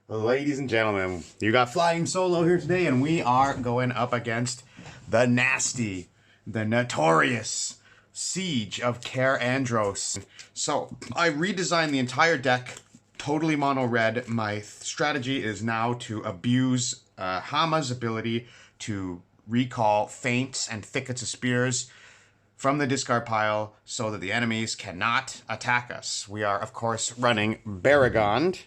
Ladies and gentlemen, you got Flying Solo here today, and we are going up against the nasty, the notorious Siege of Cair Andros. So, I redesigned the entire deck, totally mono red. My strategy is now to abuse Hama's ability to recall feints and thickets of spears from the discard pile so that the enemies cannot attack us. We are, of course, running Baragond,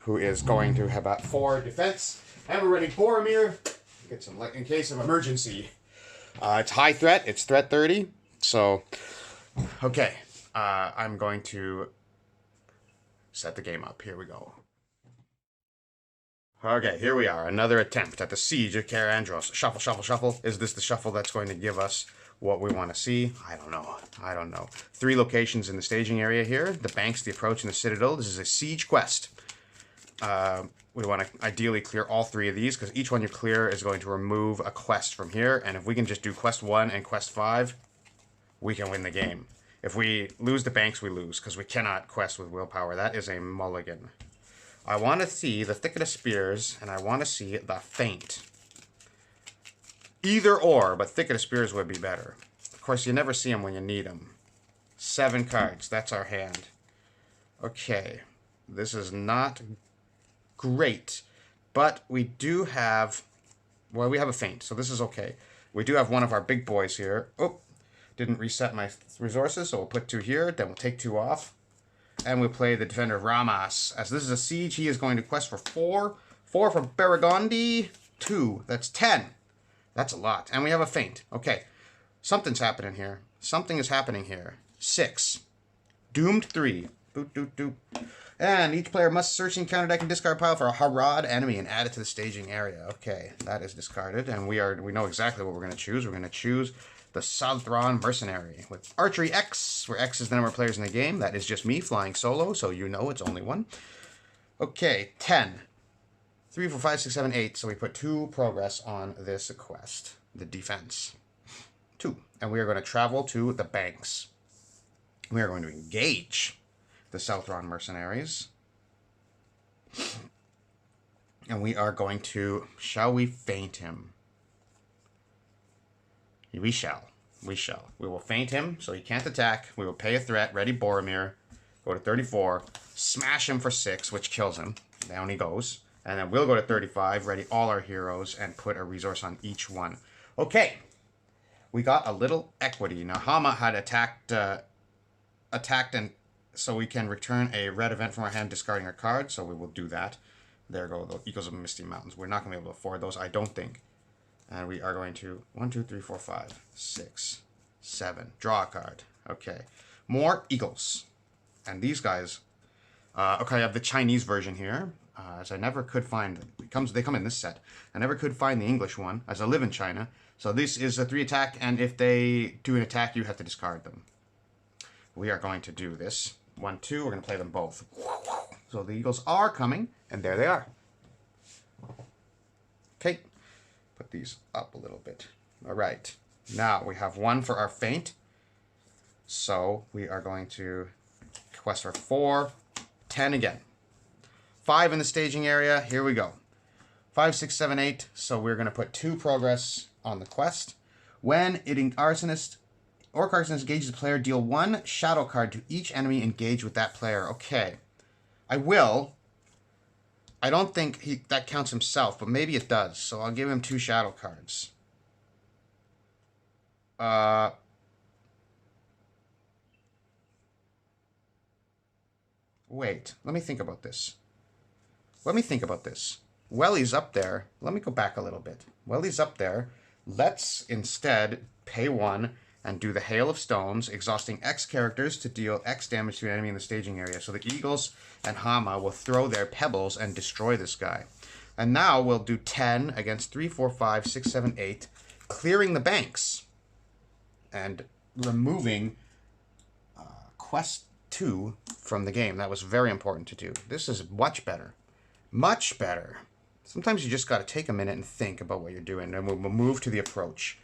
who is going to have about 4 defense. And we're running Boromir, get some light in case of emergency. It's high threat, it's threat 30. So, okay, I'm going to set the game up. Here we go. Okay, here we are. Another attempt at the Siege of Cair Andros. Shuffle, shuffle, shuffle. Is this the shuffle that's going to give us what we want to see? I don't know. I don't know. 3 locations in the staging area here. The banks, the approach, and the citadel. This is a siege quest. We want to ideally clear all 3 of these, because each one you clear is going to remove a quest from here. And if we can just do quest 1 and quest 5, we can win the game. If we lose the banks, we lose, because we cannot quest with willpower. That is a mulligan. I want to see the thicket of spears, and I want to see the feint. Either or, but thicket of spears would be better. Of course, you never see them when you need them. 7 cards. That's our hand. Okay. This is not great, but we do have, well, we have a feint, so this is okay. We do have one of our big boys here. Oh, didn't reset my resources, so we'll put 2 here, then we'll take 2 off, and we'll play the Defender of Ramas. As this is a siege, he is going to quest for 4. 4 for Baragondi, 2. That's 10. That's a lot. And we have a feint. Okay, something's happening here. Something is happening here. 6. Doomed 3. Doot, doot, doot. And each player must search the encounter deck and discard pile for a Harad enemy and add it to the staging area. Okay, that is discarded, and we know exactly what we're going to choose. We're going to choose the Southron Mercenary with Archery X, where X is the number of players in the game. That is just me flying solo, so you know it's only 1. Okay, 10. 3, 4, 5, 6, 7, 8. So we put 2 progress on this quest. The defense. 2. And we are going to travel to the banks. We are going to engage the Southron Mercenaries. And we are going to, shall we feint him? We shall. We shall. We will feint him so he can't attack. We will pay a threat, ready Boromir, go to 34, smash him for 6, which kills him. Down he goes. And then we'll go to 35, ready all our heroes, and put a resource on each one. Okay. We got a little equity. Now, Hama had attacked and so we can return a red event from our hand, discarding our card, so we will do that. There go the Eagles of Misty Mountains. We're not going to be able to afford those, I don't think. And we are going to 1, 2, 3, 4, 5, 6, 7. Draw a card. Okay. More Eagles. And these guys, okay, I have the Chinese version here, as I never could find, they come in this set. I never could find the English one, as I live in China. So this is a 3 attack, and if they do an attack, you have to discard them. We are going to do this. 1, 2, we're going to play them both. So the Eagles are coming, and there they are. Okay, put these up a little bit. All right, now we have 1 for our feint. So we are going to quest for 4, 10 again. 5 in the staging area, here we go. 5, 6, 7, 8, so we're going to put 2 progress on the quest. When Orc Arsonist engages the player, deal 1 shadow card to each enemy engaged with that player. Okay. I will. I don't think that counts himself, but maybe it does. So I'll give him 2 shadow cards. Wait. Let me think about this. Well, he's up there. Let me go back a little bit. Well, he's up there. Let's instead pay 1 and do the Hail of Stones, exhausting X characters to deal X damage to an enemy in the staging area. So the Eagles and Hama will throw their pebbles and destroy this guy. And now we'll do 10 against 3, 4, 5, 6, 7, 8, clearing the banks and removing Quest 2 from the game. That was very important to do. This is much better. Much better. Sometimes you just got to take a minute and think about what you're doing, and we'll move to the approach.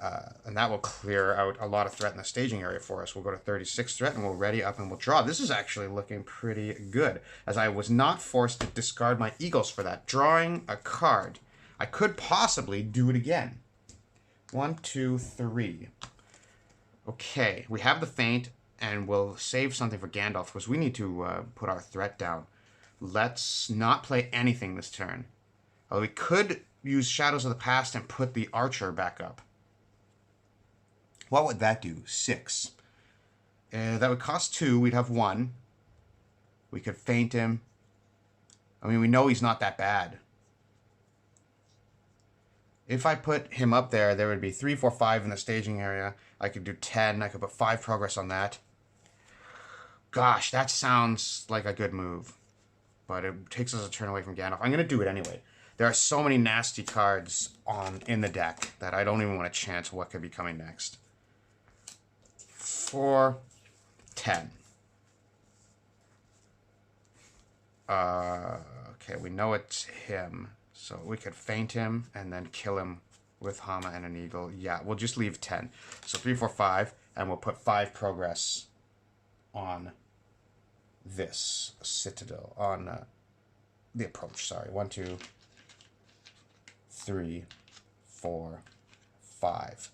And that will clear out a lot of threat in the staging area for us. We'll go to 36 threat and we'll ready up and we'll draw. This is actually looking pretty good, as I was not forced to discard my eagles for that. Drawing a card. I could possibly do it again. 1, 2, 3. Okay, we have the feint, and we'll save something for Gandalf, because we need to put our threat down. Let's not play anything this turn. We could use Shadows of the Past and put the archer back up. What would that do? 6. That would cost 2. We'd have 1. We could feint him. I mean, we know he's not that bad. If I put him up there, there would be 3, 4, 5 in the staging area. I could do 10. I could put 5 progress on that. Gosh, that sounds like a good move. But it takes us a turn away from Gandalf. I'm going to do it anyway. There are so many nasty cards in the deck that I don't even want to chance what could be coming next. 4, 10. Okay, we know it's him. So we could feint him and then kill him with Hama and an eagle. Yeah, we'll just leave 10. So 3, 4, 5, and we'll put 5 progress on this citadel, on the approach. Sorry, 1, 2, 3, 4, 5.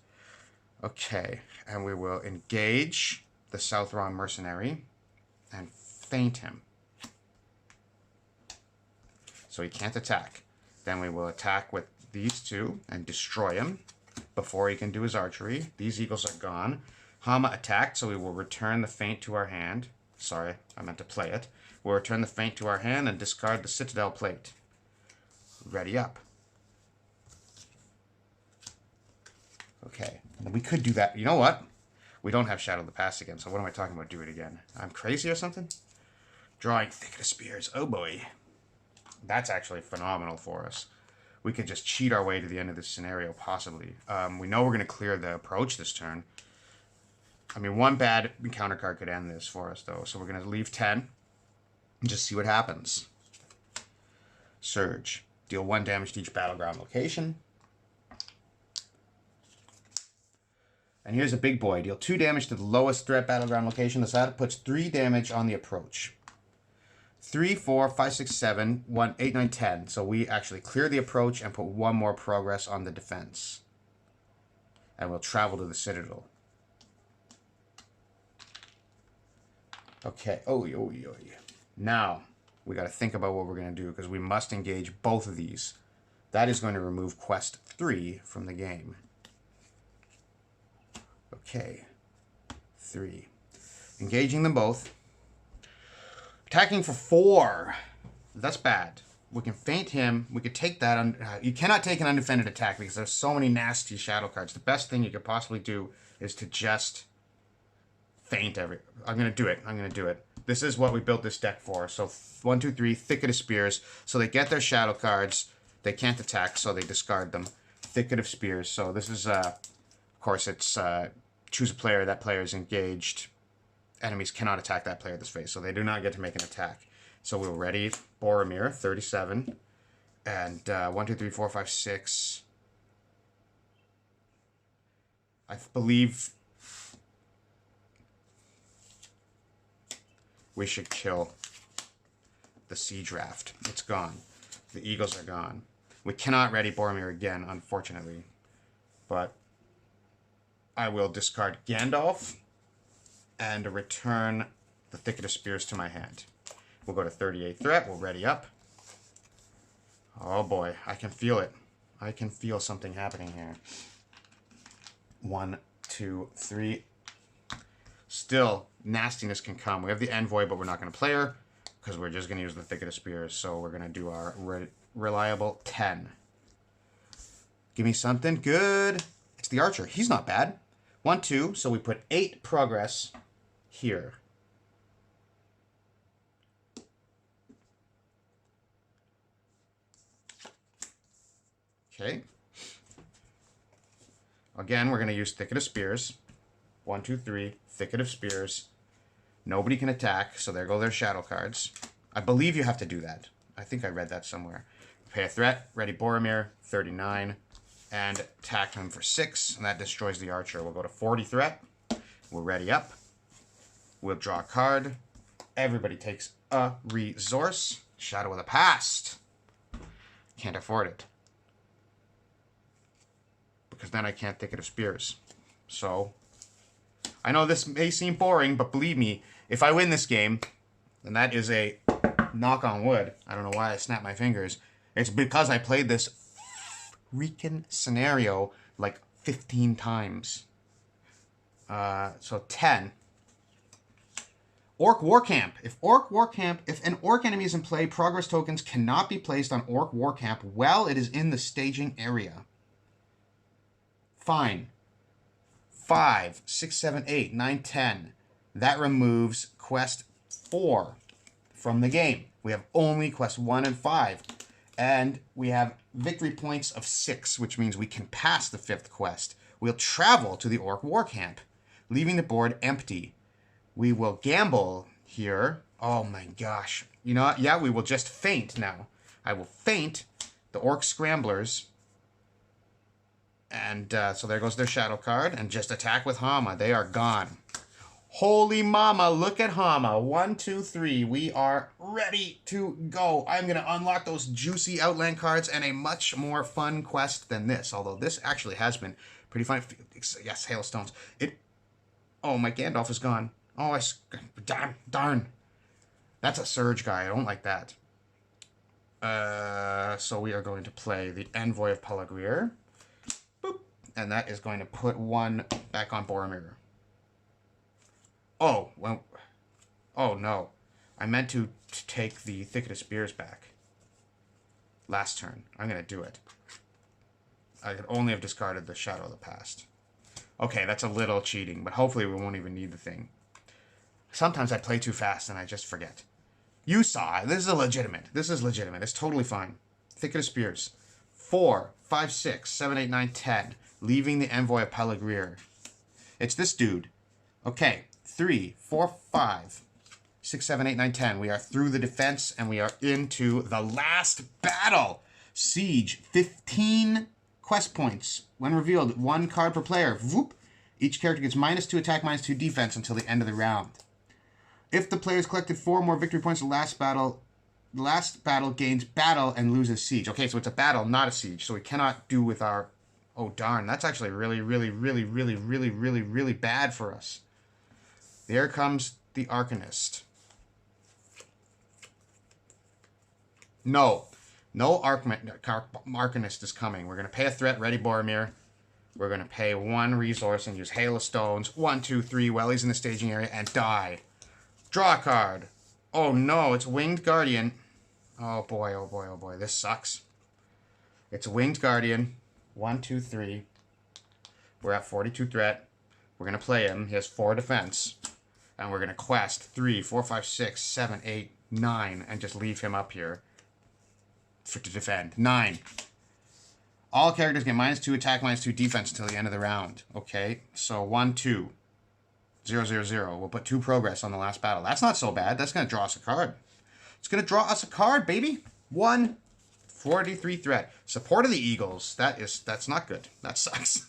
Okay, and we will engage the Southron mercenary and feint him. So he can't attack. Then we will attack with these 2 and destroy him before he can do his archery. These eagles are gone. Hama attacked, so we will return the feint to our hand. Sorry, I meant to play it. We'll return the feint to our hand and discard the citadel plate. Ready up. Okay, and we could do that. You know what? We don't have Shadow of the Past again, so what am I talking about? Do it again. I'm crazy or something? Drawing Thicket of Spears. Oh boy. That's actually phenomenal for us. We could just cheat our way to the end of this scenario, possibly. We know we're going to clear the approach this turn. I mean, one bad encounter card could end this for us, though. So we're going to leave 10 and just see what happens. Surge. Deal 1 damage to each battleground location. And here's a big boy. Deal 2 damage to the lowest threat battleground location. This puts 3 damage on the approach. 3, 4, 5, 6, 7, 1, 8, 9, 10. So we actually clear the approach and put 1 more progress on the defense. And we'll travel to the citadel. Okay. Oh. Now, we got to think about what we're going to do, because we must engage both of these. That is going to remove quest 3 from the game. Okay. 3. Engaging them both. Attacking for 4. That's bad. We can feint him. We could take that. You cannot take an undefended attack because there's so many nasty shadow cards. The best thing you could possibly do is to just feint every... I'm going to do it. I'm going to do it. This is what we built this deck for. So 1, 2, 3, Thicket of Spears. So they get their shadow cards. They can't attack, so they discard them. Thicket of Spears. So this is, of course, it's choose a player. That player is engaged. Enemies cannot attack that player this phase, so they do not get to make an attack. So we'll ready Boromir, 37. And 1, 2, 3, 4, 5, 6. I believe we should kill the Siege Raft. It's gone. The Eagles are gone. We cannot ready Boromir again, unfortunately. But I will discard Gandalf and return the Thicket of Spears to my hand. We'll go to 38 threat. We'll ready up. Oh boy, I can feel it. I can feel something happening here. 1, 2, 3. Still, nastiness can come. We have the Envoy, but we're not going to play her because we're just going to use the Thicket of Spears. So we're going to do our reliable 10. Give me something good. It's the Archer. He's not bad. 1, 2. So we put 8 progress here. Okay. Again, we're going to use Thicket of Spears. 1, 2, 3. Thicket of Spears. Nobody can attack, so there go their shadow cards. I believe you have to do that. I think I read that somewhere. Pay a threat. Ready Boromir. 39. and attack him for 6, and that destroys the archer. We'll go to 40 threat. We'll ready up. We'll draw a card. Everybody takes a resource. Shadow of the Past. Can't afford it. Because then I can't Thicket of Spears. So, I know this may seem boring, but believe me, if I win this game, then that is a knock on wood. I don't know why I snapped my fingers. It's because I played this freaking scenario like 15 times. So 10. Orc War Camp. If an Orc enemy is in play, progress tokens cannot be placed on Orc War Camp while it is in the staging area. Fine. 5, 6, 7, 8, 9, 10. That removes quest 4 from the game. We have only quest 1 and 5. And we have victory points of 6, which means we can pass the 5th quest. We'll travel to the Orc War Camp, leaving the board empty. We will gamble here. Oh my gosh. You know what? Yeah, we will just feint now. I will feint the Orc Scramblers. And so there goes their shadow card. And just attack with Hama. They are gone. Holy mama, look at Hama. 1, 2, 3. We are ready to go. I'm going to unlock those juicy Outland cards and a much more fun quest than this. Although this actually has been pretty fun. Yes, Hailstones. Oh, my Gandalf is gone. Oh, darn. That's a Surge guy. I don't like that. So we are going to play the Envoy of Pelagrir. Boop. And that is going to put 1 back on Boromir. Oh, well. Oh, no. I meant to take the Thicket of Spears back. Last turn. I'm going to do it. I could only have discarded the Shadow of the Past. Okay, that's a little cheating, but hopefully we won't even need the thing. Sometimes I play too fast and I just forget. You saw it. This is legitimate. It's totally fine. Thicket of Spears. 4, 5, 6, 7, 8, 9, 10. Leaving the Envoy of Pelagrir. It's this dude. Okay. 3, 4, 5, 6, 7, 8, 9, 10. We are through the defense and we are into the last battle. Siege. 15 quest points. When revealed, 1 card per player. Whoop. Each character gets -2 attack, -2 defense until the end of the round. If the players collected 4 more victory points in the last battle gains battle and loses siege. Okay, so it's a battle, not a siege. So we cannot do with our... Oh, darn. That's actually really bad for us. There comes the Arcanist. No Arcanist is coming. We're going to pay a threat, ready Boromir. We're going to pay 1 resource and use Hail of Stones. 1, 2, 3, while he's in the staging area, and die. Draw a card. Oh no, it's Winged Guardian. Oh boy, oh boy, oh boy. This sucks. It's a Winged Guardian. 1, 2, 3. We're at 42 threat. We're going to play him. He has 4 defense. And we're going to quest 3, 4, 5, 6, 7, 8, 9. And just leave him up here to defend. 9. All characters get -2 attack, -2 defense until the end of the round. Okay, so 1, 2. 0, 0, 0. We'll put 2 progress on the last battle. That's not so bad. That's going to draw us a card. It's going to draw us a card, baby. 1, 43 threat. Support of the Eagles. That's not good. That sucks.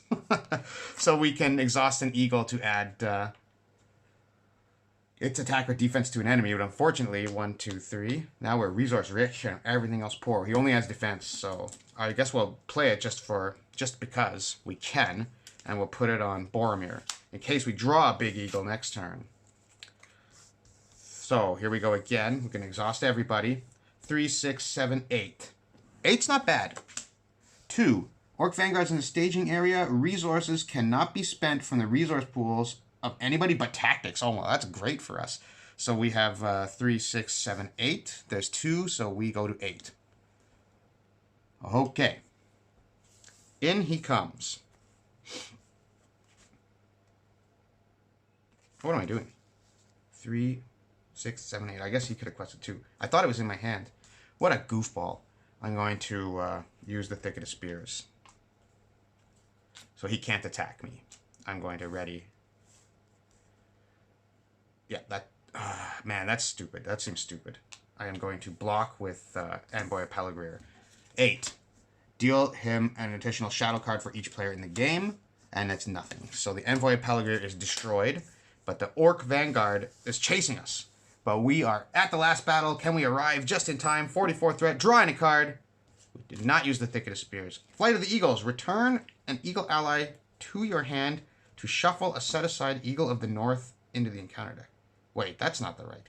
So we can exhaust an Eagle to add its attack or defense to an enemy. But unfortunately, 1, 2, 3. Now we're resource rich and everything else poor. He only has defense, so I guess we'll play it just because we can, and we'll put it on Boromir in case we draw a big eagle next turn. So here we go again. We can exhaust everybody. 3, 6, 7, 8. 8's not bad. 2. Orc Vanguards in the staging area. Resources cannot be spent from the resource pools of anybody but tactics. Oh, well, that's great for us. So we have 3, 6, 7, 8. There's 2, so we go to 8. Okay. In he comes. What am I doing? 3, 6, 7, 8. I guess he could have quested 2. I thought it was in my hand. What a goofball. I'm going to use the Thicket of Spears. So he can't attack me. I'm going to ready. Yeah, that... man, that's stupid. That seems stupid. I am going to block with Envoy of Pelagrir. 8. Deal him an additional shadow card for each player in the game, and it's nothing. So the Envoy of Peligir is destroyed, but the Orc Vanguard is chasing us. But we are at the last battle. Can we arrive just in time? 44 threat, drawing a card. We did not use the Thicket of Spears. Flight of the Eagles. Return an Eagle ally to your hand to shuffle a set-aside Eagle of the North into the encounter deck. Wait, that's not the right.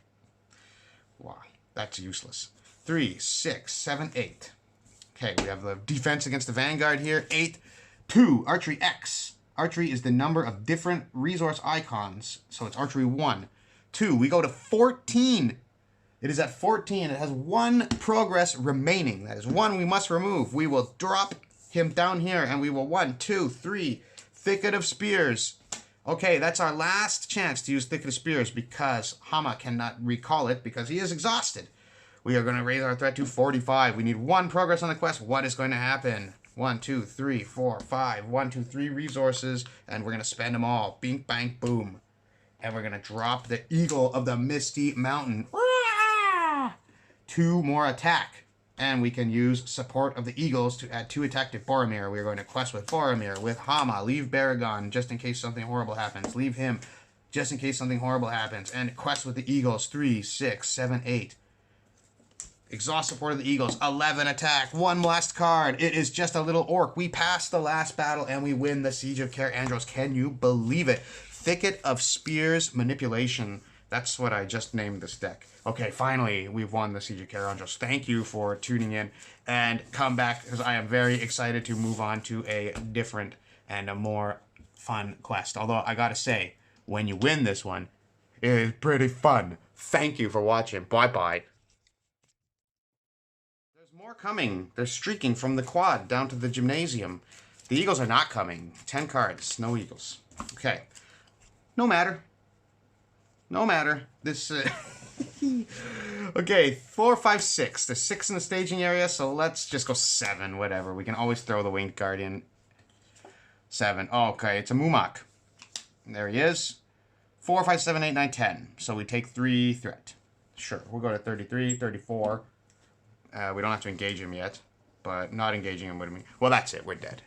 Wow, that's useless. 3, 6, 7, 8. Okay, we have the defense against the Vanguard here. 8, 2, Archery X. Archery is the number of different resource icons, so it's Archery 1. 2, we go to 14. It is at 14. It has 1 progress remaining. That is 1 we must remove. We will drop him down here, and we will 1, 2, 3, Thicket of Spears. Okay, that's our last chance to use Thicket of Spears because Hama cannot recall it because he is exhausted. We are going to raise our threat to 45. We need 1 progress on the quest. What is going to happen? 1, 2, 3, 4, 5. 1, 2, 3 resources, and we're going to spend them all. Bink, bang, boom. And we're going to drop the Eagle of the Misty Mountain. 2 more attack. And we can use support of the Eagles to add 2 attack to Boromir. We're going to quest with Boromir, with Hama. Leave Baragon just in case something horrible happens. Leave him just in case something horrible happens. And quest with the Eagles. 3, 6, 7, 8. Exhaust support of the Eagles. 11 attack. 1 last card. It is just a little orc. We pass the last battle and we win the Siege of Cair Andros. Can you believe it? Thicket of Spears Manipulation. That's what I just named this deck. Okay, finally, we've won the Siege of Cair Andros. Thank you for tuning in, and come back, because I am very excited to move on to a different and a more fun quest. Although, I gotta say, when you win this one, it is pretty fun. Thank you for watching. Bye-bye. There's more coming. They're streaking from the quad down to the gymnasium. The Eagles are not coming. 10 cards. No Eagles. Okay. No matter. No matter. This... Okay, 4, 5, 6. There's 6 in the staging area, so let's just go 7, whatever. We can always throw the Winged Guardian. 7. Oh, okay, it's a Mumak. There he is. 4, 5, 7, 8, 9, 10. So we take 3 threat. Sure, we'll go to 33, 34. We don't have to engage him yet, but not engaging him would mean... Well, that's it. We're dead.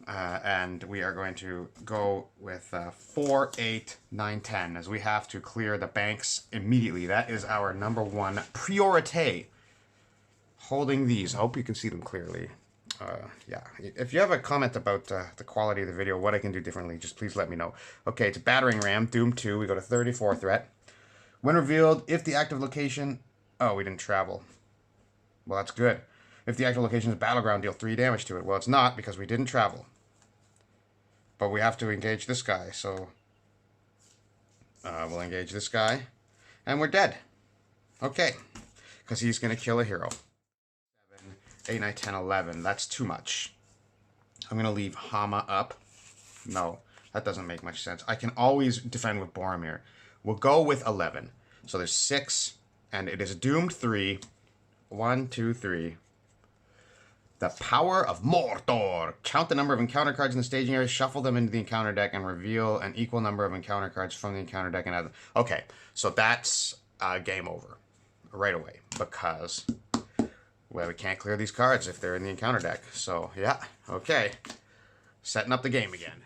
And we are going to go with 4, 8, 9, 10, as we have to clear the banks immediately. That is our #1 priority. Holding these. I hope you can see them clearly. Yeah. If you have a comment about the quality of the video, what I can do differently, just please let me know. Okay, it's a Battering Ram, Doom 2. We go to 34 threat. When revealed, if the active location... Oh, we didn't travel. Well, that's good. If the active location is a battleground, deal 3 damage to it. Well, it's not, because we didn't travel. But we have to engage this guy, so... we'll engage this guy. And we're dead. Okay. Because he's going to kill a hero. 7, 8, 9, 10, 11. That's too much. I'm going to leave Hama up. No, that doesn't make much sense. I can always defend with Boromir. We'll go with 11. So there's 6, and it is doomed 3. 1, 2, 3. The Power of Mordor. Count the number of encounter cards in the staging area, shuffle them into the encounter deck, and reveal an equal number of encounter cards from the encounter deck and add them. Okay, so that's game over right away, because well, we can't clear these cards if they're in the encounter deck. So, yeah, okay. Setting up the game again.